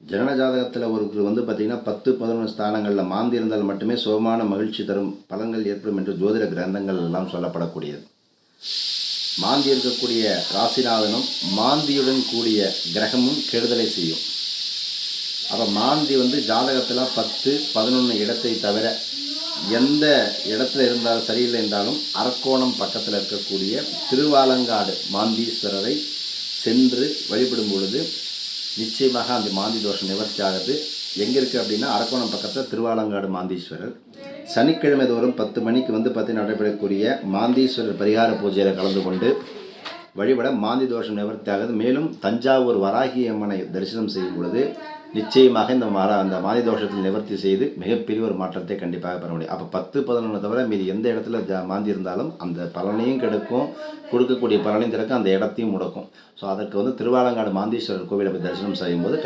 ஜனன ஜாதகத்தில் ஒருத்தர் பார்த்திங்கன்னா 10, 11 ஸ்தானங்களில் மாந்தி இருந்தால் மட்டுமே சுகமான மகிழ்ச்சி தரும் பலன்கள் ஏற்படும் என்று ஜோதிட கிரந்தங்கள் எல்லாம் சொல்லப்படக்கூடியது. மாந்தி இருக்கக்கூடிய ராசிநாதனும் மாந்தியுடன் கூடிய கிரகமும் கெடுதலை செய்யும். அப்போ மாந்தி ஜாதகத்தில் 10, 11 இடத்தை தவிர எந்த இடத்துல இருந்தாலும் சரியில்லை என்றாலும் அரக்கோணம் பக்கத்தில் இருக்கக்கூடிய திருவாலங்காடு மாந்தீஸ்வரரை சென்று வழிபடும் பொழுது நிச்சயமாக அந்த மாந்தி தோஷம் நிவர்த்தி ஆகுது. எங்கே இருக்குது அப்படின்னா அரக்கோணம் பக்கத்தில் திருவாலங்காடு மாந்தீஸ்வரர். சனிக்கிழமை தோறும் 10 மணிக்கு பார்த்தீங்கன்னா நடைபெறக்கூடிய மாந்தீஸ்வரர் பரிகார பூஜையில் கலந்து கொண்டு வழிபட மாந்தி தோஷம் நிவர்த்தி ஆகுது. மேலும் தஞ்சாவூர் வராகி அம்மனை தரிசனம் செய்யும் பொழுது நிச்சயமாக அந்த மாந்தி தோஷத்தில் நிவர்த்தி செய்து மிகப்பெரிய ஒரு மாற்றத்தை கண்டிப்பாக பெற முடியும். அப்போ 10, 11 தவிர மீது எந்த இடத்துல மாந்தி இருந்தாலும் அந்த பலனையும் கெடுக்கும், கொடுக்கக்கூடிய பலனையும் திறக்கும், அந்த இடத்தையும் முடக்கும். ஸோ அதற்கு திருவாலங்காடு மாந்தீஸ்வரர் கோவிலை போய் தரிசனம் செய்யும்போது